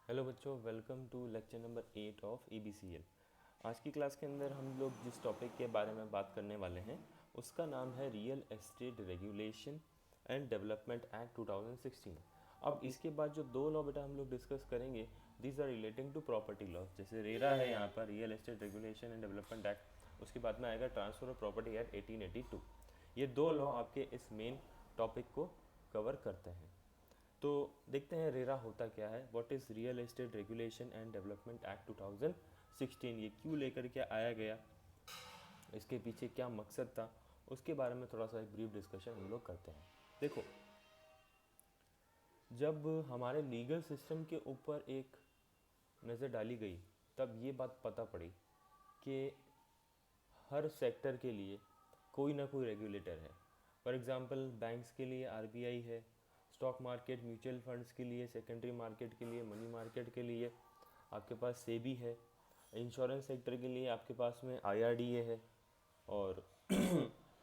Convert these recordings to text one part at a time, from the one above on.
Hello बच्चों, welcome to lecture number 8 of EBCL। आज की क्लास के अंदर हम लोग जिस टॉपिक के बारे में बात करने वाले हैं उसका नाम है real estate regulation and development act 2016। अब इसके बाद जो दो लॉ बेटा हम लोग डिस्कस करेंगे, these are relating to property law. जैसे रेरा है यहाँ पर, real estate regulation and development act, उसके बाद में आएगा ट्रांसफर ऑफ प्रॉपर्टी एक्ट 1882। ये दो लॉ आपके इस मेन टॉपिक को कवर करते हैं। तो देखते हैं रेरा होता क्या है। What is real estate regulation and development act 2016, ये क्यों लेकर के आया गया, इसके पीछे क्या मकसद था, उसके बारे में थोड़ा सा एक ब्रीफ डिस्कशन हम लोग करते हैं। देखो, जब हमारे लीगल सिस्टम के ऊपर एक नज़र डाली गई तब ये बात पता पड़ी कि हर सेक्टर के लिए कोई ना कोई रेगुलेटर है। फॉर एग्ज़ाम्पल बैंक्स के लिए RBI है, स्टॉक मार्केट म्यूचुअल फंड्स के लिए, सेकेंडरी मार्केट के लिए, मनी मार्केट के लिए आपके पास सेबी है, इंश्योरेंस सेक्टर के लिए आपके पास में IRDA है, और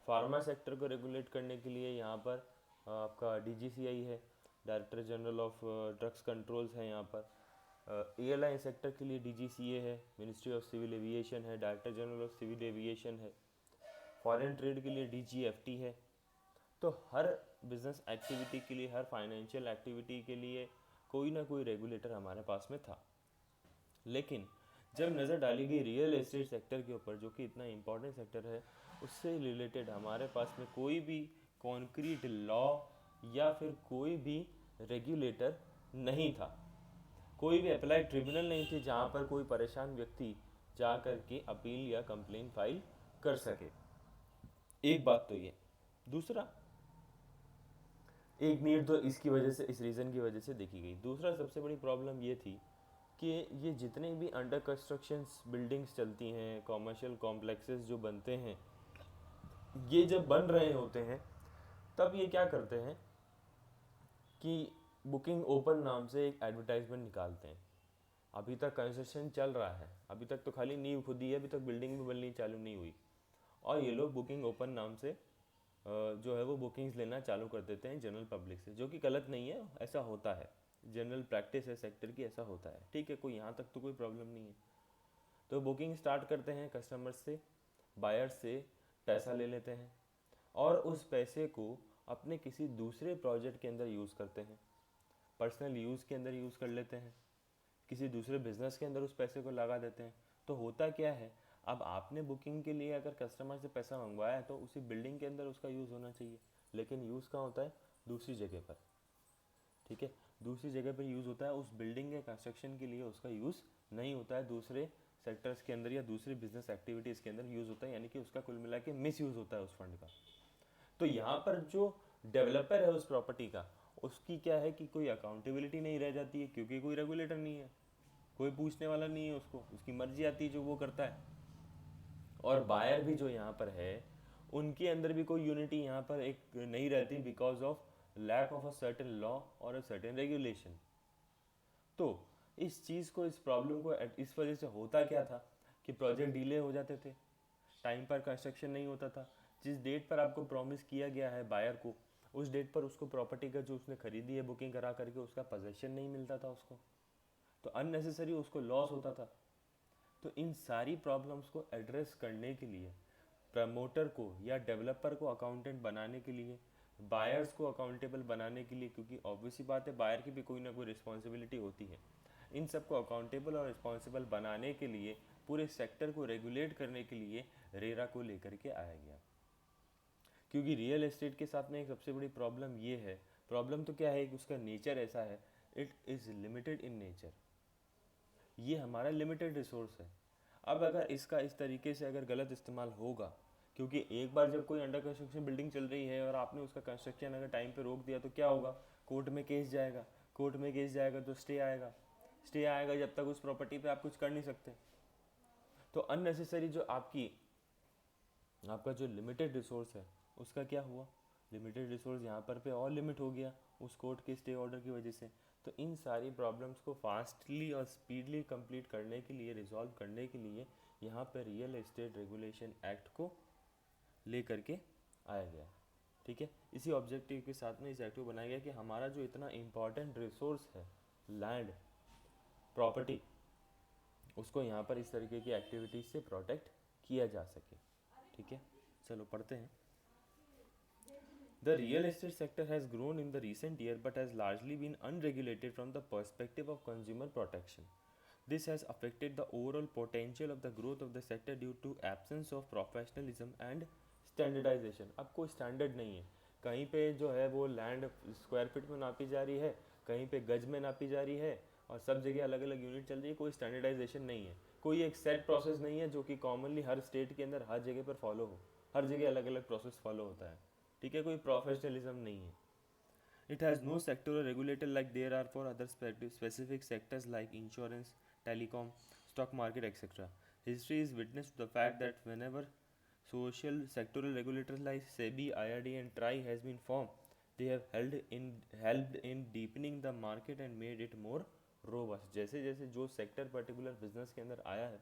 फार्मा सेक्टर को रेगुलेट करने के लिए यहाँ पर आपका DGCI है, director general of drugs controls है। यहाँ पर एयरलाइन सेक्टर के लिए DGCA है, मिनिस्ट्री ऑफ सिविल एविएशन है, director general of civil aviation है। फॉरेन ट्रेड के लिए DGFT है। तो हर बिजनेस एक्टिविटी के लिए, हर फाइनेंशियल एक्टिविटी के लिए कोई ना कोई रेगुलेटर हमारे पास में था। लेकिन जब नज़र डाली गई रियल एस्टेट सेक्टर के ऊपर, जो कि इतना इम्पोर्टेंट सेक्टर है, उससे रिलेटेड हमारे पास में कोई भी कॉन्क्रीट लॉ या फिर कोई भी रेगुलेटर नहीं था। कोई भी अप्लाइड ट्रिब्यूनल नहीं थी जहाँ पर कोई परेशान व्यक्ति जा कर के अपील या कंप्लेन फाइल कर सके। एक बात तो ये। दूसरा, एक नीड तो इसकी वजह से, इस रीज़न की वजह से देखी गई। दूसरा सबसे बड़ी प्रॉब्लम ये थी कि ये जितने भी अंडर कंस्ट्रक्शंस बिल्डिंग्स चलती हैं, कॉमर्शियल कॉम्प्लेक्सेस जो बनते हैं, ये जब बन रहे होते हैं तब ये क्या करते हैं कि बुकिंग ओपन नाम से एक एडवर्टाइजमेंट निकालते हैं। अभी तक कंस्ट्रक्शन चल रहा है, अभी तक तो खाली नींव खुदी है, अभी तक बिल्डिंग भी बननी चालू नहीं हुई, और ये लोग बुकिंग ओपन नाम से जो है वो बुकिंग्स लेना चालू कर देते हैं जनरल पब्लिक से, जो कि गलत नहीं है, ऐसा होता है, जनरल प्रैक्टिस है सेक्टर की, ऐसा होता है। ठीक है, कोई यहाँ तक तो कोई प्रॉब्लम नहीं है। तो बुकिंग स्टार्ट करते हैं कस्टमर्स से, बायर्स से पैसा ले लेते हैं और उस पैसे को अपने किसी दूसरे प्रोजेक्ट के अंदर यूज़ करते हैं, पर्सनल यूज़ के अंदर यूज़ कर लेते हैं, किसी दूसरे बिजनेस के अंदर उस पैसे को लगा देते हैं। तो होता क्या है, अब आपने बुकिंग के लिए अगर कस्टमर से पैसा मंगवाया है तो उसी बिल्डिंग के अंदर उसका यूज़ होना चाहिए, लेकिन यूज़ कहाँ होता है, दूसरी जगह पर। ठीक है, दूसरी जगह पर यूज़ होता है, उस बिल्डिंग के कंस्ट्रक्शन के लिए उसका यूज़ नहीं होता है, दूसरे सेक्टर्स के अंदर या दूसरी बिजनेस एक्टिविटीज़ के अंदर यूज़ होता है, यानी कि उसका कुल मिला के मिस यूज़ होता है उस फंड का। तो यहाँ पर जो डेवलपर है उस प्रॉपर्टी का, उसकी क्या है कि कोई अकाउंटेबिलिटी नहीं रह जाती है, क्योंकि कोई रेगुलेटर नहीं है, कोई पूछने वाला नहीं है उसको, उसकी मर्जी आती है जो वो करता है। और बायर भी जो यहाँ पर है, उनके अंदर भी कोई यूनिटी यहाँ पर एक नहीं रहती, because of lack of a certain law और अ सर्टेन रेगुलेशन। तो इस चीज़ को, इस प्रॉब्लम को, इस वजह से होता क्या था कि प्रोजेक्ट डिले हो जाते थे, टाइम पर कंस्ट्रक्शन नहीं होता था। जिस डेट पर आपको प्रॉमिस किया गया है बायर को, उस डेट पर उसको प्रॉपर्टी का जो उसने खरीदी है बुकिंग करा करके, उसका पोजेशन नहीं मिलता था उसको, तो अननेसेसरी उसको लॉस होता था। तो इन सारी प्रॉब्लम्स को एड्रेस करने के लिए, प्रमोटर को या डेवलपर को अकाउंटेंट बनाने के लिए, बायर्स को अकाउंटेबल बनाने के लिए, क्योंकि ऑब्वियसली बात है बायर की भी कोई ना कोई रिस्पॉन्सिबिलिटी होती है, इन सबको अकाउंटेबल और रिस्पॉन्सिबल बनाने के लिए, पूरे सेक्टर को रेगुलेट करने के लिए रेरा को लेकर के आया गया। क्योंकि रियल एस्टेट के साथ में एक सबसे बड़ी प्रॉब्लम ये है, प्रॉब्लम तो क्या है कि उसका नेचर ऐसा है, it is limited in nature, ये हमारा लिमिटेड रिसोर्स है। अब अगर इसका इस तरीके से अगर गलत इस्तेमाल होगा, क्योंकि एक बार जब कोई अंडर कंस्ट्रक्शन बिल्डिंग चल रही है और आपने उसका कंस्ट्रक्शन अगर टाइम पे रोक दिया तो क्या होगा, कोर्ट में केस जाएगा, कोर्ट में केस जाएगा तो स्टे आएगा, स्टे आएगा, जब तक उस प्रॉपर्टी पे आप कुछ कर नहीं सकते। तो अननेसेसरी जो आपका जो लिमिटेड रिसोर्स है उसका क्या हुआ, लिमिटेड रिसोर्स यहाँ पर पे और लिमिट हो गया उस कोर्ट के स्टे ऑर्डर की वजह से। तो इन सारी प्रॉब्लम्स को फास्टली और स्पीडली कंप्लीट करने के लिए, रिजॉल्व करने के लिए यहाँ पर रियल एस्टेट रेगुलेशन एक्ट को ले करके आया गया। ठीक है, इसी ऑब्जेक्टिव के साथ में इस एक्ट को बनाया गया कि हमारा जो इतना इम्पॉर्टेंट रिसोर्स है, लैंड, प्रॉपर्टी उसको यहाँ पर इस तरीके की एक्टिविटीज़ से प्रोटेक्ट किया जा सके। ठीक है, चलो पढ़ते हैं। The real estate sector has grown in the recent year but has largely been unregulated from the perspective of consumer protection. This has affected the overall potential of the growth of the sector due to absence of professionalism and standardization. अब कोई standard नहीं है, कहीं पे जो है वो land square feet में नापी जा रही है, कहीं पे गज में नापी जा रही है, और सब जगह अलग अलग यूनिट चल रही है। कोई स्टैंडर्डाइजेशन नहीं है, कोई एक सेट प्रोसेस नहीं है जो कि कॉमनली हर स्टेट के अंदर हर जगह पर फॉलो हो, हर जगह अलग अलग प्रोसेस फॉलो होता है। ठीक है, कोई प्रोफेशनलिज्म नहीं है। It has no sectoral regulator like there are for other specific sectors like insurance, telecom, stock market, etc. History is witness to the fact that whenever social sectoral regulators like SEBI, IRD, and TRAI has been formed, they have helped in deepening the market and made it more robust. जैसे जैसे जो sector particular business के अंदर आया है,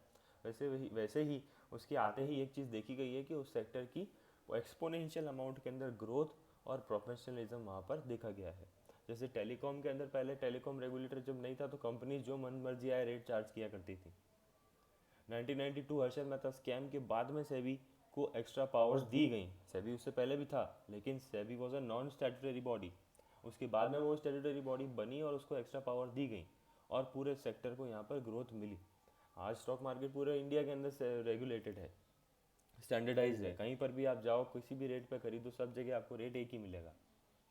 वैसे ही उसके आते ही एक चीज़ देखी गई है कि उस सेक्टर की एक्सपोनेंशियल अमाउंट के अंदर ग्रोथ और प्रोफेशनलिज्म वहाँ पर देखा गया है। जैसे टेलीकॉम के अंदर पहले टेलीकॉम रेगुलेटर जब नहीं था तो कंपनी जो मन मर्जी आए रेट चार्ज किया करती थी। 1992 हर्षद मेहता स्कैम के बाद में सेबी को एक्स्ट्रा पावर्स दी गई। सेबी उससे पहले भी था, लेकिन SEBI was a non statutory body. उसके बाद में वो स्टैट्यूटरी बॉडी बनी और उसको एक्स्ट्रा पावर दी गई और पूरे सेक्टर को यहाँ पर ग्रोथ मिली। आज स्टॉक मार्केट पूरे इंडिया के अंदर रेगुलेटेड है, स्टैंडर्डाइज है। कहीं पर भी आप जाओ, किसी भी रेट पर खरीदो, सब जगह आपको रेट एक ही मिलेगा,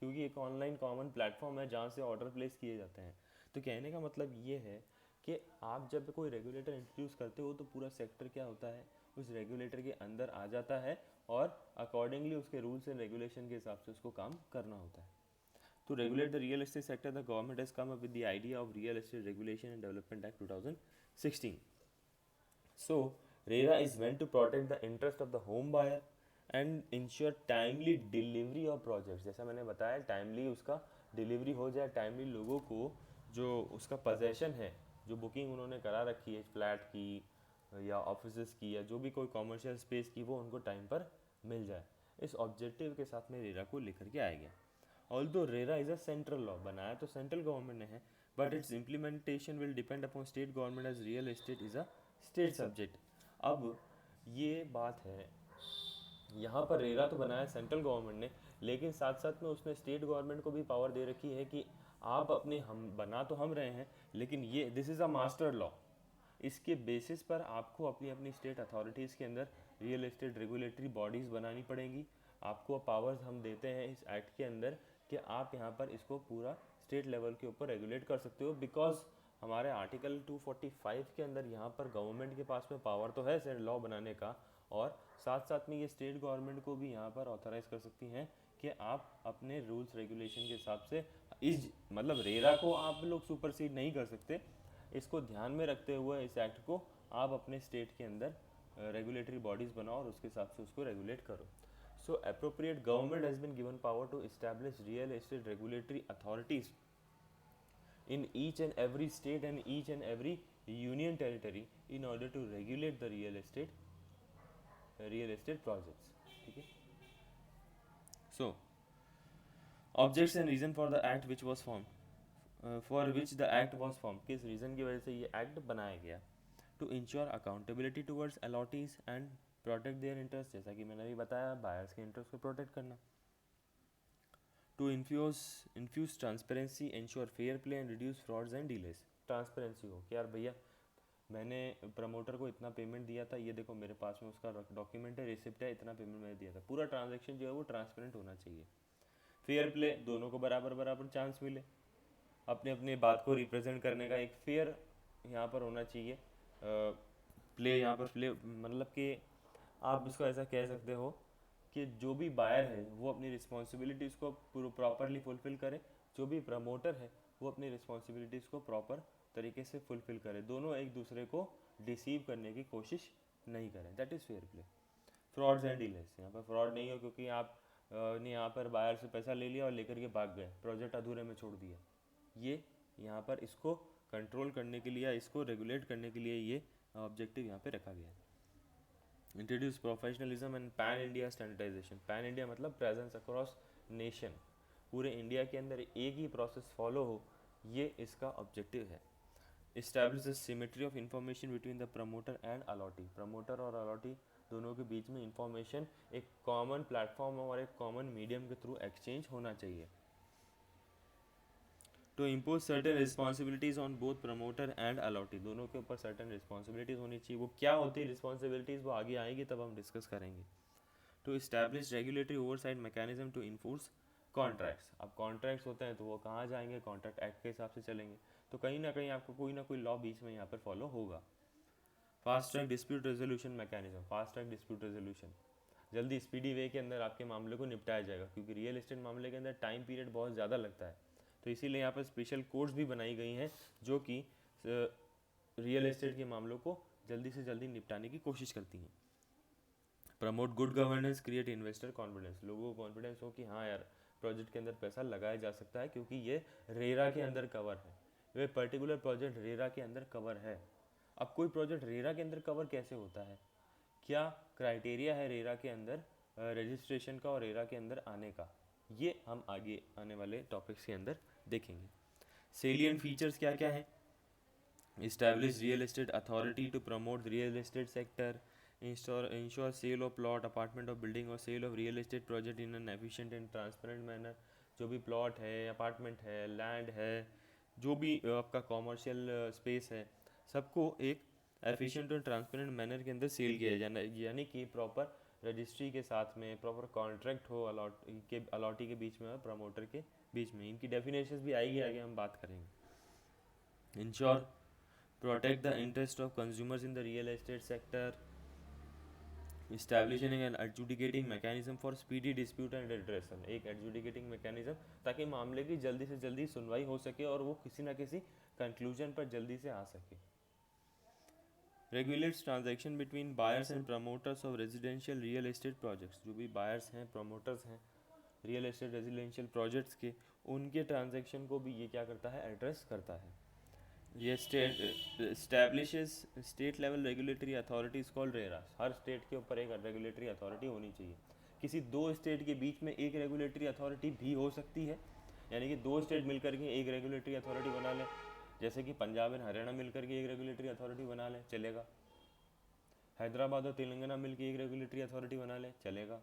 क्योंकि एक ऑनलाइन कॉमन प्लेटफॉर्म है जहाँ से ऑर्डर प्लेस किए जाते हैं। तो कहने का मतलब ये है कि आप जब कोई रेगुलेटर इंट्रोड्यूस करते हो तो पूरा सेक्टर क्या होता है, उस रेगुलेटर के अंदर आ जाता है और अकॉर्डिंगली उसके रूल्स एंड रेगुलेशन के हिसाब से उसको काम करना होता है। To regulate the real estate sector, the government has come up with the idea of Real Estate Regulation and Development Act 2016. So, RERA is meant to protect the interest of the home buyer and ensure timely delivery of projects. जैसा मैंने बताया, timely उसका delivery हो जाए, timely लोगों को जो उसका पोजेशन है, जो बुकिंग उन्होंने करा रखी है फ्लैट की या ऑफिस की या जो भी कोई कॉमर्शियल स्पेस की, वो उनको टाइम पर मिल जाए। इस ऑब्जेक्टिव के साथ में रेरा को लेकर के आया गया। Although RERA is a central law, बनाया तो सेंट्रल गवर्नमेंट ने है, but its implementation will depend upon state government as real estate is a state subject. अब ये बात है, यहाँ पर रेरा तो बनाया सेंट्रल गवर्नमेंट ने, लेकिन साथ साथ में उसने स्टेट गवर्नमेंट को भी पावर दे रखी है कि आप अपने, हम बना तो हम रहे हैं, लेकिन ये this is a master law, इसके बेसिस पर आपको अपनी अपनी स्टेट अथॉरिटीज़ के अंदर रियल एस्टेट रेगुलेटरी बॉडीज़ बनानी पड़ेंगी। आपको पावर्स हम देते हैं इस एक्ट के अंदर कि आप यहाँ पर इसको पूरा स्टेट लेवल के ऊपर रेगुलेट कर सकते हो, बिकॉज हमारे आर्टिकल 245 के अंदर यहाँ पर गवर्नमेंट के पास में पावर तो है लॉ बनाने का, और साथ साथ में ये स्टेट गवर्नमेंट को भी यहाँ पर ऑथराइज कर सकती हैं कि आप अपने रूल्स रेगुलेशन के हिसाब से इस, मतलब रेरा को आप लोग सुपरसीड नहीं कर सकते। इसको ध्यान में रखते हुए इस एक्ट को आप अपने स्टेट के अंदर रेगुलेटरी बॉडीज़ बनाओ और उसके हिसाब से उसको रेगुलेट करो। So appropriate government has been given power to establish real estate regulatory authorities in each and every state and each and every union territory in order to regulate the real estate projects. ठीक है, so objects and reason for the act which was formed, for which the act was formed, किस reason की वजह से ये act बनाया गया? To ensure accountability towards allottees and protect their interest, जैसा कि मैंने अभी बताया, बायर्स के इंटरेस्ट को प्रोटेक्ट करना। To infuse transparency, ensure fair play and reduce frauds and delays. Transparency हो कि यार भैया मैंने प्रमोटर को इतना पेमेंट दिया था, ये देखो मेरे पास में उसका डॉक्यूमेंट है, रिसिप्ट है, इतना पेमेंट मैंने दिया था। पूरा ट्रांजैक्शन जो है वो ट्रांसपेरेंट होना चाहिए। फेयर प्ले, दोनों को बराबर बराबर चांस मिले, अपने अपने बात को रिप्रेजेंट करने का एक फेयर यहाँ पर होना चाहिए। प्ले यहाँ पर प्ले मतलब कि आप इसको ऐसा कह सकते हो कि जो भी बायर है वो अपनी रिस्पॉन्सिबिलिटीज़ को प्रॉपरली फुलफ़िल करे, जो भी प्रमोटर है वो अपनी रिस्पॉन्सिबिलिटीज़ को प्रॉपर तरीके से फुलफ़िल करे, दोनों एक दूसरे को डिसीव करने की कोशिश नहीं करें। That is fair play. Frauds and delays, यहाँ पर फ्रॉड नहीं हो क्योंकि आप ने यहाँ पर बायर से पैसा ले लिया और लेकर के भाग गए, प्रोजेक्ट अधूरे में छोड़ दिया। ये यहाँ पर इसको कंट्रोल करने के लिए, इसको रेगुलेट करने के लिए ये ऑब्जेक्टिव यहाँ पे रखा गया है। Introduce professionalism and pan India standardisation. Pan India मतलब प्रेजेंस अक्रॉस नेशन, पूरे इंडिया के अंदर एक ही प्रोसेस फॉलो हो, ये इसका ऑब्जेक्टिव है। Establish the symmetry of information between the promoter and allottee, promoter और अलॉटी दोनों के बीच में इंफॉर्मेशन एक कॉमन प्लेटफॉर्म और एक कॉमन मीडियम के थ्रू एक्सचेंज होना चाहिए। To impose certain responsibilities on both promoter and allottee, दोनों के ऊपर सर्टेन रिस्पॉन्सिबिलिटीज़ होनी चाहिए। वो क्या होती है रिस्पॉन्सिबिलिटीज़, वो आगे आएगी तब हम डिस्कस करेंगे। To establish regulatory oversight mechanism to enforce contracts, अब कॉन्ट्रैक्ट्स होते हैं तो वो कहाँ जाएंगे, कॉन्ट्रैक्ट एक्ट के हिसाब से चलेंगे, तो कहीं ना कहीं आपको कोई ना कोई लॉ बीच में यहाँ पर फॉलो होगा। Fast track dispute resolution mechanism, fast track dispute resolution, जल्दी स्पीडी वे के अंदर आपके मामले को निपटाया जाएगा, क्योंकि रियल एस्टेट मामले के अंदर टाइम पीरियड बहुत ज़्यादा लगता है, तो इसीलिए यहाँ पर स्पेशल कोड्स भी बनाई गई हैं जो कि रियल एस्टेट के मामलों को जल्दी से जल्दी निपटाने की कोशिश करती हैं। Promote good governance, create investor confidence, लोगों को कॉन्फिडेंस हो कि हाँ यार प्रोजेक्ट के अंदर पैसा लगाया जा सकता है, क्योंकि ये रेरा के अंदर कवर है, वे पर्टिकुलर प्रोजेक्ट रेरा के अंदर कवर है। अब कोई प्रोजेक्ट रेरा के अंदर कवर कैसे होता है, क्या क्राइटेरिया है रेरा के अंदर रजिस्ट्रेशन का और रेरा के अंदर आने का, ये हम आगे आने वाले टॉपिक्स के अंदर देखेंगे। सेलियंट फीचर्स क्या क्या हैं, establish real estate authority to promote real estate sector, ensure sale of plot, apartment of building और sale of real estate project in an efficient and transparent manner, जो भी प्लॉट है, अपार्टमेंट है, land है, जो भी आपका कॉमर्शियल स्पेस है, सबको एक एफिशिएंट और ट्रांसपेरेंट मैनर के अंदर सेल किया जाना, यानी कि प्रॉपर रजिस्ट्री के साथ में प्रॉपर कॉन्ट्रैक्ट हो अलॉटी के बीच में और प्रमोटर के बीच में। इनकी डेफिनेशंस भी आएगी, आगे हम बात करेंगे। Ensure protect the interest of consumers in the real estate sector, establishing an adjudicating mechanism for speedy dispute and redressal, एक एडजुडिकेटिंग मैकेनिज्म ताकि मामले की जल्दी से जल्दी सुनवाई हो सके और वो किसी ना किसी कंक्लूजन पर जल्दी से आ सके। Regulates transaction between buyers and promoters of residential real estate projects, जो भी बायर्स हैं प्रमोटर्स हैं रियल एस्टेट रेजिडेंशियल प्रोजेक्ट्स के, उनके ट्रांजैक्शन को भी ये क्या करता है, एड्रेस करता है। ये establishes state level regulatory authorities called RERA, हर स्टेट के ऊपर एक रेगुलेटरी अथॉरिटी होनी चाहिए। किसी दो स्टेट के बीच में एक रेगुलेटरी अथॉरिटी भी हो सकती है, यानी कि दो स्टेट मिलकर के एक रेगुलेटरी अथॉरिटी बना लें, जैसे कि पंजाब एंड हरियाणा मिलकर के एक रेगुलेटरी अथॉरिटी बना लें, चलेगा। हैदराबाद और तेलंगाना मिलकर एक रेगुलेटरी अथॉरिटी बना लें, चलेगा।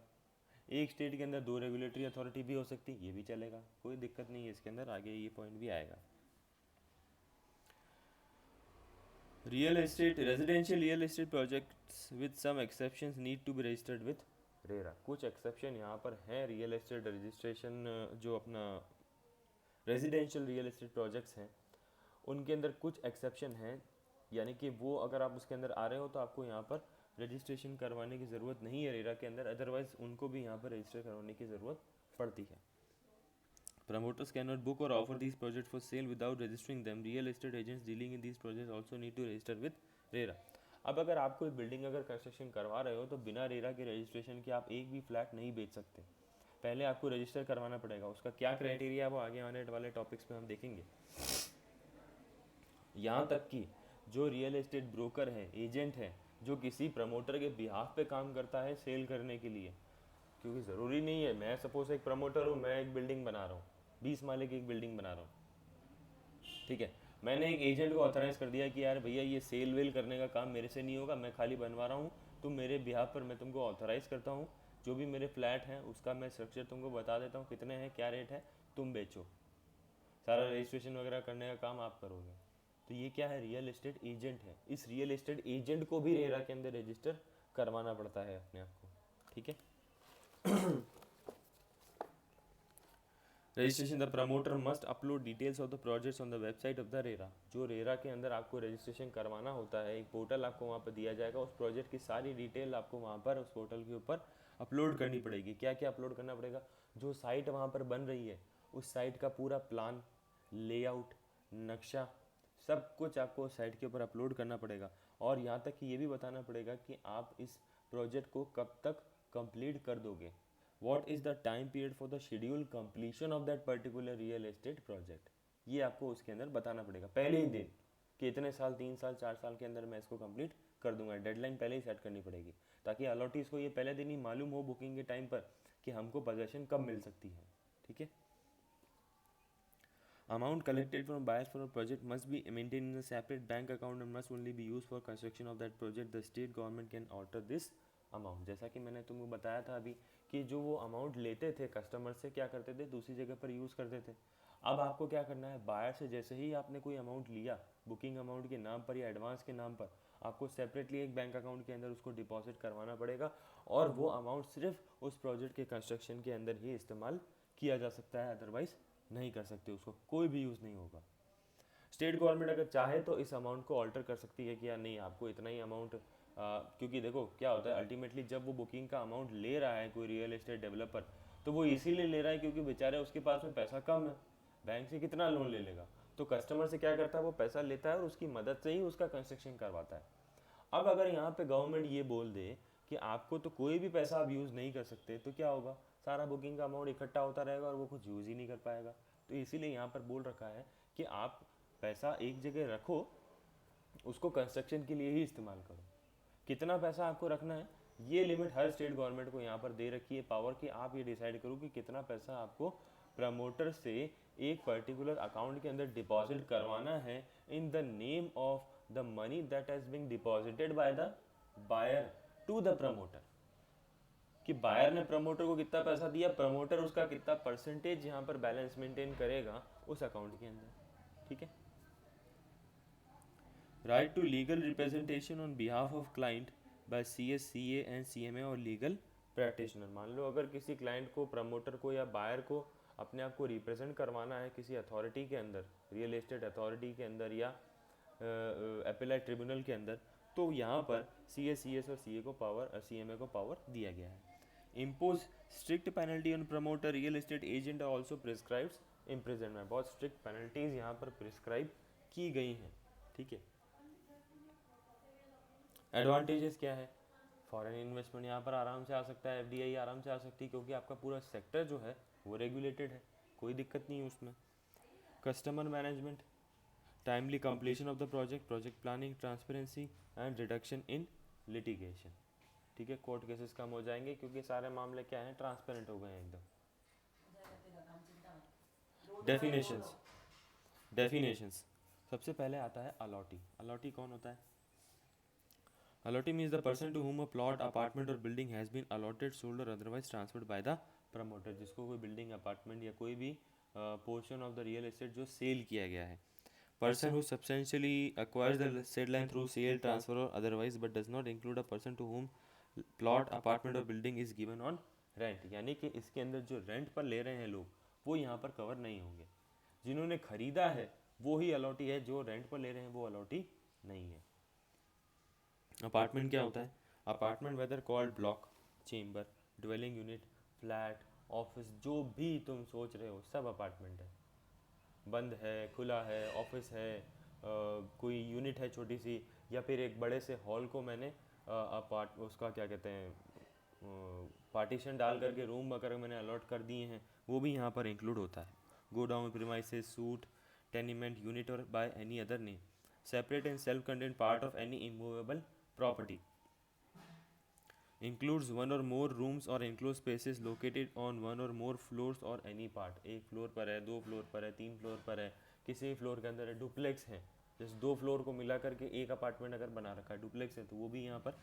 एक स्टेट के अंदर दो रेगुलेटरी अथॉरिटी भी हो सकती, ये भी चलेगा, कोई दिक्कत नहीं है इसके अंदर, आगे ये पॉइंट भी आएगा। Real estate residential real estate projects with some exceptions need to be registered with RERA, कुछ एक्सेप्शन यहाँ पर हैं रियल एस्टेट रजिस्ट्रेशन, जो अपना रेजिडेंशियल रियल एस्टेट प्रोजेक्ट्स हैं उनके अंदर कुछ एक्सेप्शन हैं, यानी कि वो अगर आप उसके अंदर आ रहे हो तो आपको यहाँ पर रजिस्ट्रेशन करवाने की ज़रूरत नहीं है रेरा के अंदर, अदरवाइज़ उनको भी यहाँ पर रजिस्टर करवाने की ज़रूरत पड़ती है। Promoters cannot book or offer these projects for sale without registering them. Real estate agents dealing in these projects also need to register with RERA. अब अगर आप कोई बिल्डिंग अगर कंस्ट्रक्शन करवा रहे हो तो बिना रेरा के रजिस्ट्रेशन के आप एक भी फ्लैट नहीं बेच सकते, पहले आपको रजिस्टर करवाना पड़ेगा। उसका क्या क्राइटेरिया है वो आगे आने वाले टॉपिक्स में हम देखेंगे। यहाँ तक कि जो रियल एस्टेट ब्रोकर है, एजेंट है, जो किसी प्रमोटर के बिहाफ पे काम करता है सेल करने के लिए, क्योंकि ज़रूरी नहीं है, मैं सपोज एक प्रमोटर हूँ, मैं एक बिल्डिंग बना रहा हूँ, 20 माले की एक बिल्डिंग बना रहा हूँ, ठीक है, मैंने एक एजेंट को ऑथराइज़ कर दिया कि यार भैया ये सेल वेल करने का काम मेरे से नहीं होगा, मैं खाली बनवा रहा हूँ, तुम मेरे बिहाफ पर मैं तुमको ऑथराइज़ करता हूँ, जो भी मेरे फ्लैट हैं उसका मैं स्ट्रक्चर तुमको बता देता हूँ कितने हैं, क्या रेट है, तुम बेचो, सारा रजिस्ट्रेशन वगैरह करने का काम आप करोगे। तो ये क्या है, रियल एस्टेट एजेंट है। इस रियल एस्टेट एजेंट को भी रेरा के अंदर रजिस्टर करवाना पड़ता है अपने आप को, ठीक है। Registration, the promoter must upload details of the projects on the website of the RERA, जो रेरा के अंदर आपको रजिस्ट्रेशन करवाना होता है, एक पोर्टल आपको वहाँ पर दिया जाएगा, उस प्रोजेक्ट की सारी डिटेल आपको वहाँ पर उस पोर्टल के ऊपर अपलोड करनी पड़ेगी। क्या क्या अपलोड करना पड़ेगा, जो साइट वहाँ पर बन रही है उस साइट का पूरा प्लान, लेआउट, नक्शा, सब कुछ आपको साइट के ऊपर अपलोड करना पड़ेगा। और यहाँ तक कि ये भी बताना पड़ेगा कि आप इस प्रोजेक्ट को कब तक कंप्लीट कर दोगे, what is the time period for the schedule completion of that particular real estate project, ये आपको उसके अंदर बताना पड़ेगा पहले ही दिन कि इतने साल, 3 साल 4 साल के अंदर मैं इसको कंप्लीट कर दूंगा। डेडलाइन पहले ही सेट करनी पड़ेगी ताकि अलॉटीज़ को ये पहले दिन ही मालूम हो बुकिंग के टाइम पर कि हमको पोजेशन कब मिल सकती है, ठीक है। Amount collected from buyers for a project must be maintained in a separate bank account and must only be used for construction of that project. The state government can alter this amount. जैसा कि मैंने तुमको बताया था अभी कि जो वो अमाउंट लेते थे कस्टमर से, क्या करते थे, दूसरी जगह पर यूज़ करते थे। अब आपको क्या करना है, बायर से जैसे ही आपने कोई अमाउंट लिया बुकिंग अमाउंट के नाम पर या एडवांस के नाम पर, आपको सेपरेटली एक बैंक अकाउंट के अंदर उसको डिपॉजिट करवाना पड़ेगा और वो अमाउंट सिर्फ उस प्रोजेक्ट के कंस्ट्रक्शन के अंदर ही इस्तेमाल किया जा सकता है, अदरवाइज नहीं कर सकते, उसको कोई भी यूज़ नहीं होगा। स्टेट गवर्नमेंट अगर चाहे तो इस अमाउंट को ऑल्टर कर सकती है कि यार नहीं, आपको इतना ही अमाउंट, क्योंकि देखो क्या होता है अल्टीमेटली जब वो बुकिंग का अमाउंट ले रहा है कोई रियल एस्टेट डेवलपर, तो वो इसीलिए ले रहा है क्योंकि बेचारे उसके पास में पैसा कम है, बैंक से कितना लोन ले लेगा, तो कस्टमर से क्या करता है, वो पैसा लेता है और उसकी मदद से ही उसका कंस्ट्रक्शन करवाता है। अब अगर यहाँ पे गवर्नमेंट ये बोल दे कि आपको तो कोई भी पैसा आप यूज़ नहीं कर सकते, तो क्या होगा, सारा बुकिंग का अमाउंट इकट्ठा होता रहेगा और वो कुछ यूज़ ही नहीं कर पाएगा। तो इसीलिए यहाँ पर बोल रखा है कि आप पैसा एक जगह रखो, उसको कंस्ट्रक्शन के लिए ही इस्तेमाल करो। कितना पैसा आपको रखना है, ये लिमिट हर स्टेट गवर्नमेंट को यहाँ पर दे रखी है पावर कि आप ये डिसाइड करो कि कितना पैसा आपको प्रमोटर से एक पर्टिकुलर अकाउंट के अंदर डिपॉजिट करवाना है in the name of the money that has been deposited by the buyer to the promoter, कि बायर ने प्रमोटर को कितना पैसा दिया, प्रमोटर उसका कितना परसेंटेज यहाँ पर बैलेंस मेंटेन करेगा उस अकाउंट के अंदर। ठीक है। Right to legal representation on behalf of client by CS, CA and CMA और लीगल प्रैक्टिशनर। मान लो अगर किसी क्लाइंट को, प्रमोटर को या बायर को अपने आप को रिप्रेजेंट करवाना है किसी अथॉरिटी के अंदर, रियल एस्टेट अथॉरिटी के अंदर या अपीलाइट ट्रिब्यूनल के अंदर, तो यहाँ पर CS, CS और CA को पावर, CMA को पावर दिया गया है। Impose strict penalty on promoter, real estate agent also prescribed imprisonment. बहुत स्ट्रिक्ट पेनल्टीज यहाँ पर प्रिस्क्राइब की गई हैं। ठीक है। एडवांटेजेस क्या है, फॉरेन इन्वेस्टमेंट यहाँ पर आराम से आ सकता है, FDI आराम से आ सकती है क्योंकि आपका पूरा सेक्टर जो है वो रेगुलेटेड है, कोई दिक्कत नहीं है उसमें। Customer management, timely completion of the project, project planning, transparency and reduction in litigation. ठीक है, कोर्ट केसेस कम हो जाएंगे क्योंकि सारे मामले क्या हैं, ट्रांसपेरेंट हो गए हैं एकदम। डेफिनेशंस, डेफिनेशंस सबसे पहले आता है अलॉटी। अलॉटी कौन होता है? Allotee means the person to whom a plot, apartment or building has been allotted, sold or otherwise transferred by the promoter। जिसको कोई बिल्डिंग, अपार्टमेंट या कोई भी portion of the real estate जो सेल किया गया है। Person who substantially acquires the said land through sale, transfer or otherwise, but does not include a person to whom plot, apartment or building is given on rent। यानी कि इसके अंदर जो rent पर ले रहे हैं लोग वो यहाँ पर कवर नहीं होंगे। जिन्होंने खरीदा है वो ही अलॉटी है, जो रेंट पर ले रहे हैं वो अलॉटी नहीं है। अपार्टमेंट क्या होता है? Apartment whether called block, chamber, dwelling unit, flat, office, जो भी तुम सोच रहे हो सब अपार्टमेंट है। बंद है, खुला है, ऑफिस है, कोई यूनिट है छोटी सी, या फिर एक बड़े से हॉल को मैंने अपार्ट उसका क्या कहते हैं पार्टीशन डाल करके रूम अगर मैंने अलॉट कर दिए हैं, वो भी यहाँ पर इंक्लूड होता है। गोडाउन, प्रीमाइसेस, सूट, टेनिमेंट यूनिट और by any other name, separate and self content part of any immovable property, includes one or more rooms or enclosed spaces located on one or more floors or any part। एक floor पर है, 2 floor पर है, 3 floor पर है, किसी भी floor के अंदर है। डुप्लेक्स है, जैसे 2 फ्लोर को मिला करके एक अपार्टमेंट अगर बना रखा है, डुप्लेक्स है, तो वो भी यहाँ पर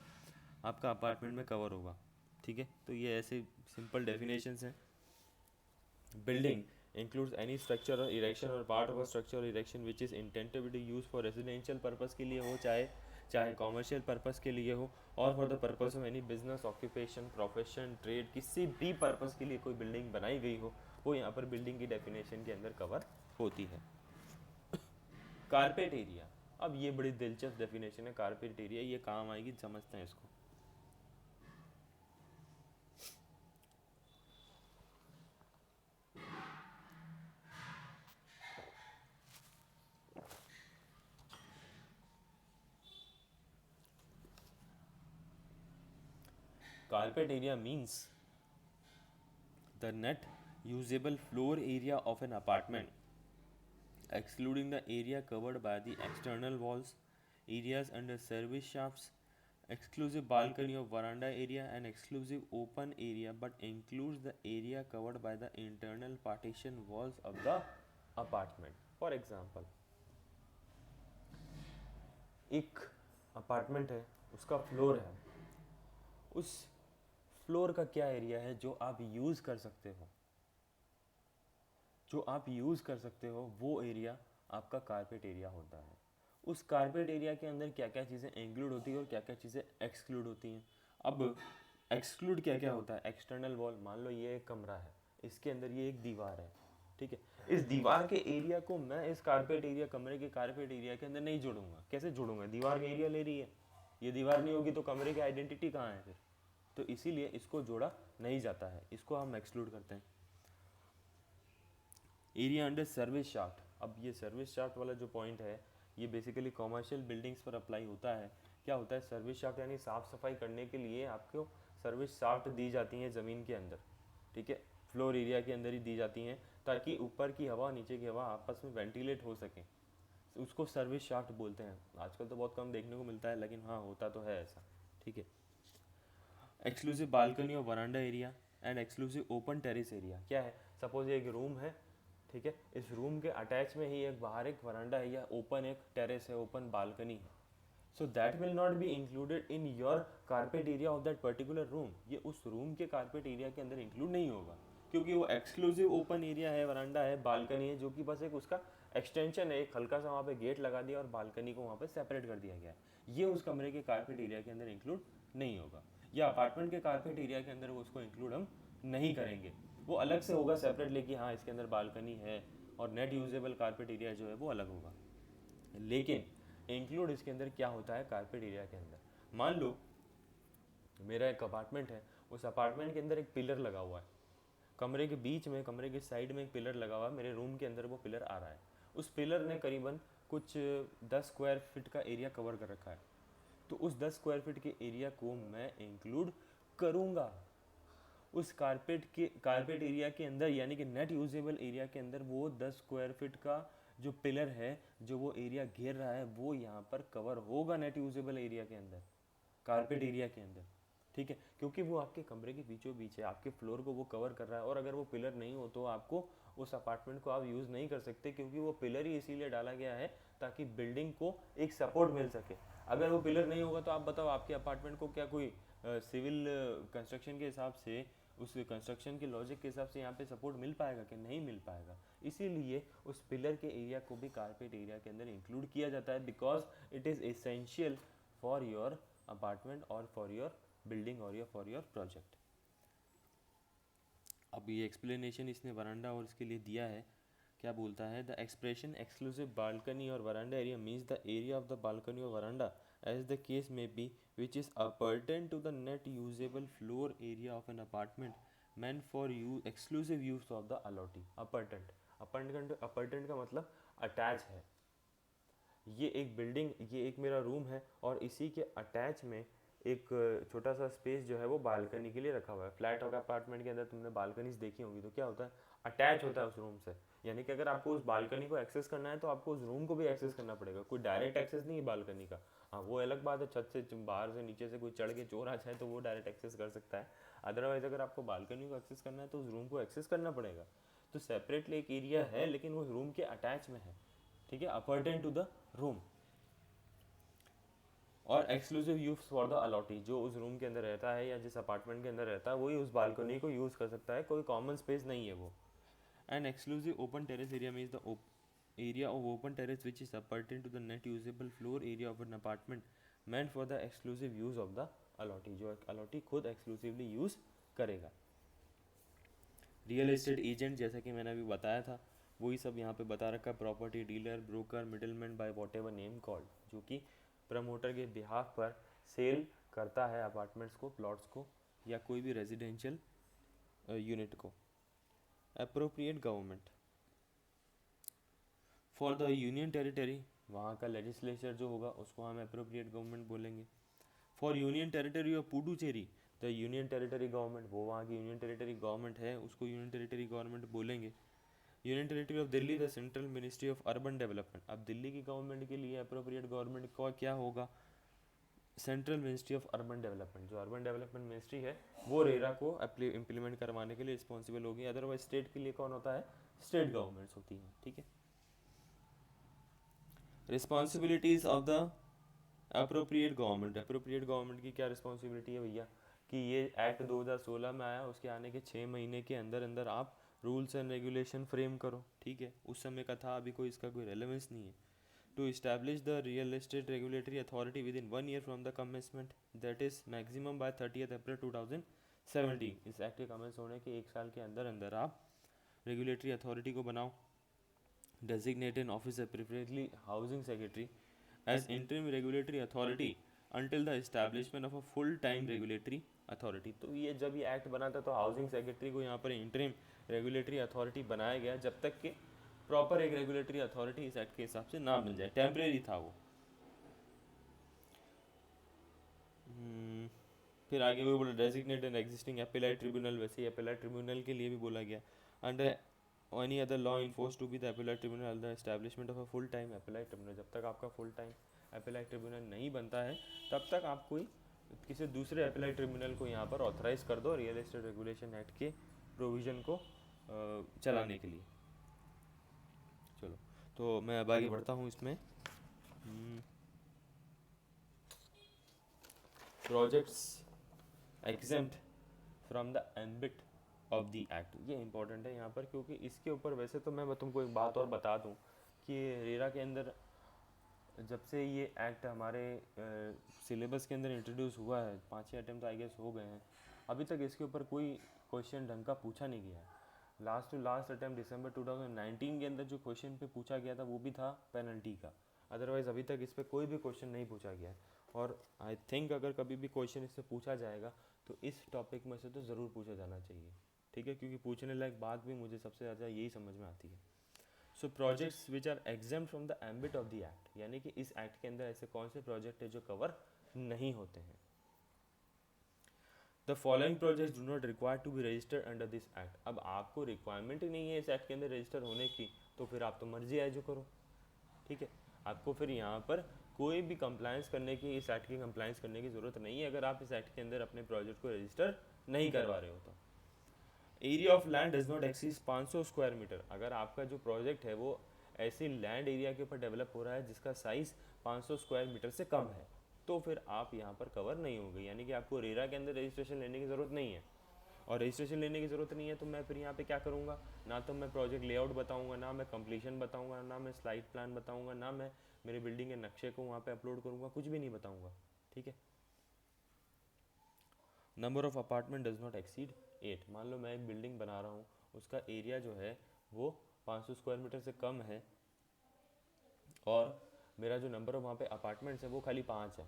आपका अपार्टमेंट में कवर होगा। ठीक है, तो ये ऐसे सिंपल डेफिनेशंस हैं। Building includes any structure or erection or part of a structure or erection which is intended to be used for residential purpose के लिए हो, चाहे कॉमर्शियल पर्पस के लिए हो, और for the purpose of any business, occupation, profession, trade, किसी भी पर्पस के लिए कोई बिल्डिंग बनाई गई हो, वो यहाँ पर बिल्डिंग की डेफिनेशन के अंदर कवर होती है। कारपेट एरिया, अब ये बड़ी दिलचस्प डेफिनेशन है कारपेट एरिया, ये काम आएगी, समझते हैं इसको। Carpet area means the net usable floor area of an apartment, excluding the area covered by the external walls, areas under service shafts, exclusive balcony or veranda area, and exclusive open area, but includes the area covered by the internal partition walls of the apartment. For example, एक apartment है, उसका floor है, उस floor का क्या area है जो आप यूज़ कर सकते हो, जो आप यूज़ कर सकते हो वो एरिया आपका कारपेट एरिया होता है। उस कारपेट एरिया के अंदर क्या क्या चीज़ें इंक्लूड होती है और क्या क्या चीज़ें एक्सक्लूड होती हैं। अब एक्सक्लूड क्या क्या होता है, एक्सटर्नल वॉल, मान लो ये एक कमरा है, इसके अंदर ये एक दीवार है, ठीक है, इस दीवार के एरिया को मैं इस कारपेट एरिया, कमरे के कारपेट एरिया के अंदर नहीं जोड़ूंगा। कैसे जोड़ूंगा, दीवार का एरिया ले रही है, ये दीवार नहीं होगी तो कमरे की आइडेंटिटी कहाँ है फिर, तो इसीलिए इसको जोड़ा नहीं जाता है, इसको हम एक्सक्लूड करते हैं। एरिया अंडर सर्विस शाफ्ट, अब ये सर्विस शाफ्ट वाला जो पॉइंट है ये बेसिकली कॉमर्शियल बिल्डिंग्स पर अप्लाई होता है। क्या होता है सर्विस शाफ्ट, यानी साफ़ सफाई करने के लिए आपको सर्विस शाफ्ट दी जाती हैं ज़मीन के अंदर, ठीक है, फ्लोर एरिया के अंदर ही दी जाती हैं ताकि ऊपर की हवा नीचे की हवा आपस में वेंटिलेट हो सके, उसको सर्विस शाफ्ट बोलते हैं। आजकल तो बहुत कम देखने को मिलता है लेकिन हाँ होता तो है ऐसा, ठीक है। एक्सक्लूसिव बालकनी और veranda area and exclusive open terrace area, क्या है, सपोज एक रूम है, ठीक है, इस रूम के अटैच में ही एक बाहर एक वरांडा है या ओपन एक टेरेस है, ओपन बालकनी है, so that will not be included in your carpet area of that particular room, ये उस रूम के कारपेट एरिया के अंदर इंक्लूड नहीं होगा क्योंकि वो एक्सक्लूसिव ओपन एरिया है, वरांडा है, बालकनी है, जो कि बस एक उसका एक्सटेंशन है, एक हल्का सा वहाँ पे गेट लगा दिया और बालकनी को वहाँ पे सेपरेट कर दिया गया है, ये उस कमरे के कारपेट एरिया के अंदर इंक्लूड नहीं होगा, या अपार्टमेंट के कारपेट एरिया के अंदर वो उसको इंक्लूड हम नहीं करेंगे, वो अलग से होगा सेपरेटली कि हाँ इसके अंदर बालकनी है और नेट यूजेबल कारपेट एरिया जो है वो अलग होगा। लेकिन इंक्लूड इसके अंदर क्या होता है कारपेट एरिया के अंदर, मान लो मेरा एक अपार्टमेंट है, उस अपार्टमेंट के अंदर एक पिलर लगा हुआ है, कमरे के बीच में, कमरे के साइड में एक पिलर लगा हुआ है, मेरे रूम के अंदर वो पिलर आ रहा है, उस पिलर ने करीबन कुछ 10 स्क्वायर फीट का एरिया कवर कर रखा है, तो उस 10 स्क्वायर फीट के एरिया को मैं इंक्लूड करूँगा उस कारपेट एरिया के अंदर, यानी कि नेट यूजेबल एरिया के अंदर वो 10 स्क्वायर फीट का जो पिलर है, जो वो एरिया घेर रहा है, वो यहाँ पर कवर होगा नेट यूजेबल एरिया के अंदर, कारपेट एरिया के अंदर, ठीक है, क्योंकि वो आपके कमरे के बीचों बीच है, आपके फ्लोर को वो कवर कर रहा है, और अगर वो पिलर नहीं हो तो आपको उस अपार्टमेंट को आप यूज़ नहीं कर सकते, क्योंकि वो पिलर ही इसीलिए डाला गया है ताकि बिल्डिंग को एक सपोर्ट मिल सके। अगर वो पिलर नहीं होगा तो आप बताओ आपके अपार्टमेंट को क्या कोई सिविल कंस्ट्रक्शन के हिसाब से, उस कंस्ट्रक्शन के लॉजिक के हिसाब से यहाँ पे सपोर्ट मिल पाएगा कि नहीं मिल पाएगा। इसीलिए उस पिलर के एरिया को भी कारपेट एरिया के अंदर इंक्लूड किया जाता है, because it is essential for your apartment और फॉर योर बिल्डिंग और फॉर योर प्रोजेक्ट। अब ये एक्सप्लेनेशन इसने वरांडा और इसके लिए दिया है, क्या बोलता है, द एक्सप्रेशन एक्सक्लूसिव बालकनी और veranda area means the area of the balcony और veranda as the case may be which is appurtenant to the net usable floor area of an apartment meant for you exclusive use of the allottee. Appurtenant, appurtenant का मतलब attach है, ये एक building, ये एक मेरा room है और इसी के अटैच में एक छोटा सा स्पेस जो है वो बालकनी के लिए रखा हुआ है। फ्लैट और अपार्टमेंट के अंदर तुमने बालकनीज देखी होंगी, तो क्या होता है, अटैच होता है उस रूम से, यानी कि अगर आपको उस बालकनी को एक्सेस करना है तो आपको उस रूम को भी एक्सेस करना पड़ेगा, कोई डायरेक्ट एक्सेस नहीं है बालकनी का। हाँ वो अलग बात है, छत से बाहर से नीचे से कोई चढ़ के चोर आ जाए तो वो डायरेक्ट एक्सेस कर सकता है, अदरवाइज अगर आपको बालकनी को एक्सेस करना है तो उस रूम को एक्सेस करना पड़ेगा। तो सेपरेटली एक एरिया है लेकिन वो रूम के अटैच में है, ठीक है, अपर्टेंट टू द रूम। और exclusive use for the allottee, जो उस रूम के अंदर रहता है या जिस अपार्टमेंट के अंदर रहता है वही उस बालकनी को यूज़ कर सकता है, कोई कॉमन स्पेस नहीं है वो। And exclusive open terrace area means the area of open terrace which is appurtenant to the net usable floor area of an apartment meant for the exclusive use of the allottee, जो allottee खुद exclusively use करेगा। Real estate agent, जैसा कि मैंने अभी बताया था, वही सब यहाँ पे बता रखा है, property dealer, broker, middleman by what ever name called, जो कि प्रमोटर के बिहाफ पर सेल करता है अपार्टमेंट्स को, प्लॉट्स को या कोई भी रेजिडेंशियल यूनिट को। Appropriate government for the union territory, वहाँ का लेजिस्लेचर जो होगा उसको हम अप्रोप्रिएट गवर्नमेंट बोलेंगे। For union territory of Puducherry, the union territory government, वो वहाँ की यूनियन टेरिटरी गवर्नमेंट है उसको यूनियन टेरिटरी गवर्नमेंट बोलेंगे। Union territory of Delhi, the central ministry of urban development, अब दिल्ली की गवर्नमेंट के लिए अप्रोप्रिएट गवर्नमेंट का क्या होगा, central ministry of urban development, जो अर्बन डेवलपमेंट मिनिस्ट्री है वो रेरा को इम्प्लीमेंट करवाने के लिए रिस्पॉन्सिबल होगी। अदरवाइज स्टेट के लिए कौन होता है, स्टेट गवर्नमेंट्स होती हैं, ठीक है। Responsibilities of the appropriate government की क्या रिस्पॉन्सिबिलिटी है भैया, कि ये एक्ट 2016 में आया, उसके आने के 6 महीने के अंदर अंदर आप रूल्स एंड रेगुलेशन फ्रेम करो, ठीक है। उस समय का था, अभी कोई इसका कोई रेलेवेंस नहीं है। To establish the real estate regulatory authority within 1 year from the commencement, that is maximum by 30 April 2017। इस एक्ट के कमेंस होने के 1 साल के अंदर अंदर आप रेगुलेटरी अथॉरिटी को बनाओ। designate an officer, preferably housing secretary, as interim regulatory authority until the establishment of a full-time regulatory authority। तो ये जब ये एक्ट बना था तो हाउसिंग सेक्रेटरी को यहाँ पर इंटरिम रेगुलेटरी अथॉरिटी बनाया गया, जब तक कि प्रॉपर एक रेगुलेटरी अथॉरिटी इस एक्ट के हिसाब से ना मिल जाए। टेम्परेरी था वो। फिर आगे वो बोला डेजिग्नेट एन एग्जिस्टिंग एपेलाइट ट्रिब्यूनल, वैसे ही एपेलाइट ट्रिब्यूनल के लिए भी बोला गया। Under any other law enforced to be the appellate tribunal, the establishment of a full time appellate tribunal। जब तक आपका फुल टाइम appellate tribunal नहीं बनता है तब तक आप कोई किसी दूसरे appellate tribunal को यहाँ पर ऑथराइज कर दो रियल एस्टेट रेगुलेशन एक्ट के प्रोविज़न को चलाने के लिए। चलो, तो मैं अब आगे बढ़ता हूँ इसमें। Projects exempt from the ambit of the act, ये इंपॉर्टेंट है यहाँ पर, क्योंकि इसके ऊपर वैसे तो मैं तुमको एक बात और बता दूँ कि रेरा के अंदर जब से ये एक्ट हमारे सिलेबस के अंदर इंट्रोड्यूस हुआ है, 5-6 अटैम्प्ट आई गेस हो गए हैं, अभी तक इसके ऊपर कोई क्वेश्चन ढंग का पूछा नहीं गया है। लास्ट अटैम्प्ट दिसंबर 2019 के अंदर जो क्वेश्चन पे पूछा गया था वो भी था पेनल्टी का, अदरवाइज़ अभी तक इस पर कोई भी क्वेश्चन नहीं पूछा गया है। और आई थिंक अगर कभी भी क्वेश्चन इससे पूछा जाएगा तो इस टॉपिक में से तो ज़रूर पूछा जाना चाहिए, ठीक है, क्योंकि पूछने लायक बात भी मुझे सबसे ज़्यादा यही समझ में आती है। So projects which are exempt from the ambit of the act, यानी कि इस एक्ट के अंदर ऐसे कौन से प्रोजेक्ट है जो कवर नहीं होते हैं। The following projects do not require to be registered under this act. अब आपको रिक्वायरमेंट ही नहीं है इस एक्ट के अंदर रजिस्टर होने की, तो फिर आप तो मर्जी आए जो करो, ठीक है। आपको फिर यहाँ पर कोई भी कंप्लायंस करने की, इस एक्ट की कंप्लायंस करने की ज़रूरत नहीं है अगर आप इस एक्ट के अंदर अपने प्रोजेक्ट को रजिस्टर नहीं करवा रहे हो तो। Area of land does not exceed 500 square metre, अगर आपका जो प्रोजेक्ट है वो ऐसी लैंड एरिया के ऊपर डेवलप हो रहा है जिसका साइज़ 500 स्क्वायर मीटर से कम है, तो फिर आप यहाँ पर कवर नहीं होंगे, यानी कि आपको रेरा के अंदर रजिस्ट्रेशन लेने की ज़रूरत नहीं है। और रजिस्ट्रेशन लेने की ज़रूरत नहीं है तो मैं फिर यहाँ पे क्या करूँगा, ना तो मैं प्रोजेक्ट लेआउट बताऊँगा, ना मैं कंप्लीशन बताऊँगा, ना मैं स्लाइड प्लान बताऊँगा, ना मैं मेरी बिल्डिंग के नक्शे को वहाँ पे अपलोड करूँगा, कुछ भी नहीं बताऊँगा, ठीक है। Number of apartment does not exceed 8, मान लो मैं एक बिल्डिंग बना रहा हूँ, उसका एरिया जो है वो 500 स्क्वायर मीटर से कम है और मेरा जो नंबर ऑफ वहाँ पे अपार्टमेंट्स है वो खाली 5 है,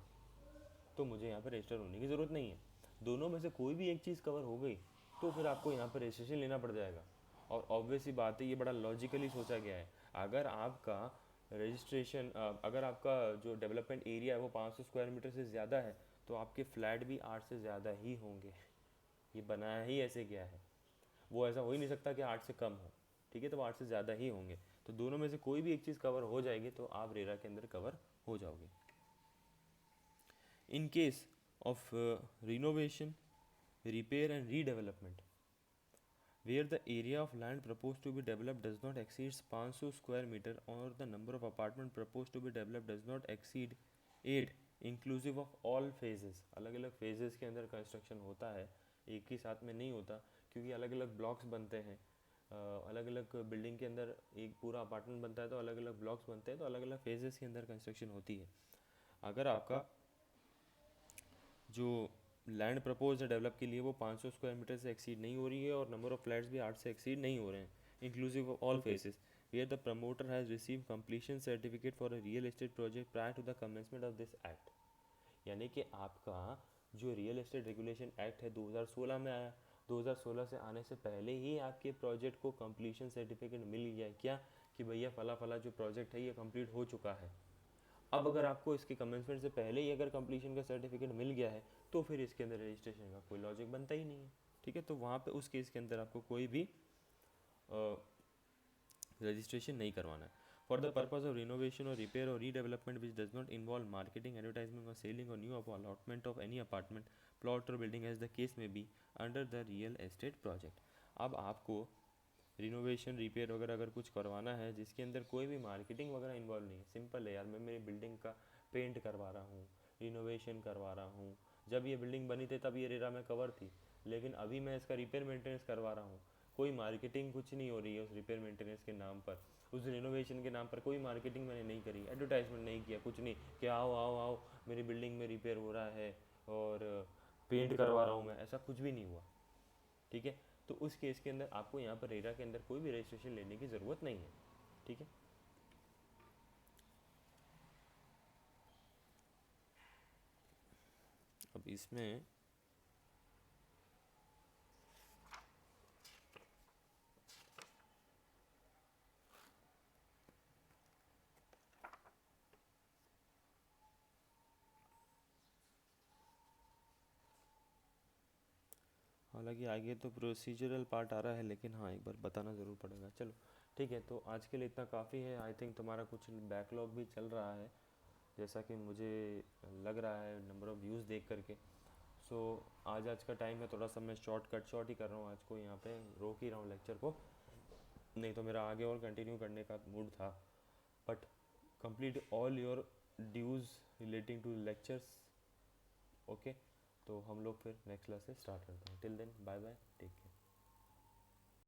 तो मुझे यहाँ पर रजिस्टर होने की ज़रूरत नहीं है। दोनों में से कोई भी एक चीज़ कवर हो गई तो फिर आपको यहाँ पर रजिस्ट्रेशन लेना पड़ जाएगा। और ऑब्वियस ही बात है, ये बड़ा लॉजिकली सोचा गया है। अगर आपका रजिस्ट्रेशन, अगर आपका जो डेवलपमेंट एरिया है वो 500 स्क्वायर मीटर से ज़्यादा है तो आपके फ्लैट भी 8 से ज़्यादा ही होंगे। ये बनाया ही ऐसे गया है, वो ऐसा हो ही नहीं सकता कि 8 से कम हो, ठीक है, तो 8 से ज़्यादा ही होंगे। तो दोनों में से कोई भी एक चीज़ कवर हो जाएगी तो आप रेरा के अंदर कवर हो जाओगे। In case of renovation, repair and redevelopment, where the area of land proposed to be developed does not exceed 500 square meter or the number of apartment proposed to be developed does not exceed 8 inclusive of all phases। अलग अलग phases के अंदर construction होता है, एक ही साथ में नहीं होता, क्योंकि अलग अलग ब्लॉक्स बनते हैं, अलग अलग बिल्डिंग के अंदर एक पूरा अपार्टमेंट बनता है तो अलग अलग ब्लॉक्स बनते हैं, तो अलग अलग फेजेस के अंदर कंस्ट्रक्शन होती है। अगर आपका जो लैंड प्रपोज है डेवलप के लिए वो 500 स्क्वायर मीटर से एक्सीड नहीं हो रही है और नंबर ऑफ फ्लैट्स भी 8 से एक्सीड नहीं हो रहे हैं, inclusive of all phases, where the promoter has receive completion certificate for a real estate project prior to the commencement of this act. यानी कि आपका जो रियल एस्टेट रेगुलेशन एक्ट है 2016 में आया, 2016 से आने से पहले ही आपके प्रोजेक्ट को कंप्लीशन सर्टिफिकेट मिल गया क्या, कि भैया फला फला जो प्रोजेक्ट है ये कंप्लीट हो चुका है। अब अगर आपको इसके कमेंसमेंट से पहले ही अगर कंप्लीशन का सर्टिफिकेट मिल गया है तो फिर इसके अंदर रजिस्ट्रेशन का कोई लॉजिक बनता ही नहीं है, ठीक है। तो वहाँ पे उस केस के अंदर आपको कोई भी रजिस्ट्रेशन नहीं करवाना है। For the purpose of renovation और रिपेयर और redevelopment which does not involve marketing, advertisement और सेलिंग और new allotment of any apartment plot और बिल्डिंग एज द केस में be under the real estate project. अब आपको रिनोवेशन रिपेयर वगैरह अगर कुछ करवाना है जिसके अंदर कोई भी मार्केटिंग वगैरह इन्वॉल्व नहीं है, सिंपल है यार, मैं मेरी बिल्डिंग का पेंट करवा रहा हूँ, रिनोवेशन करवा रहा हूँ। जब ये बिल्डिंग बनी थी तब ये रेरा में कवर थी, लेकिन अभी मैं इसका रिपेयर मेंटेनेंस करवा रहा हूँ। कोई मार्केटिंग कुछ नहीं हो रही है उस रिपेयर मेंटेनेंस के नाम पर, उस रिनोवेशन के नाम पर कोई मार्केटिंग मैंने नहीं करी, एडवर्टाइजमेंट नहीं किया, कुछ नहीं कि आओ आओ आओ मेरी बिल्डिंग में रिपेयर हो रहा है और पेंट करवा रहा हूँ मैं, ऐसा कुछ भी नहीं हुआ। ठीक है, तो उस केस के अंदर आपको यहाँ पर रेरा के अंदर कोई भी रजिस्ट्रेशन लेने की ज़रूरत नहीं है। ठीक है, अब इसमें हालांकि आगे तो प्रोसीजरल पार्ट आ रहा है, लेकिन हाँ एक बार बताना ज़रूर पड़ेगा। चलो ठीक है, तो आज के लिए इतना काफ़ी है। आई थिंक तुम्हारा कुछ बैकलॉग भी चल रहा है जैसा कि मुझे लग रहा है नंबर ऑफ़ व्यूज़ देख करके। सो आज का टाइम है, थोड़ा सा मैं शॉर्ट ही कर रहा हूँ आज को, यहाँ पे रोक ही रहा हूँ लेक्चर को, नहीं तो मेरा आगे और कंटिन्यू करने का मूड था। But complete all your dues relating to lectures. Okay, तो हम लोग फिर नेक्स्ट क्लास से स्टार्ट करते हैं। Till then bye bye, take care.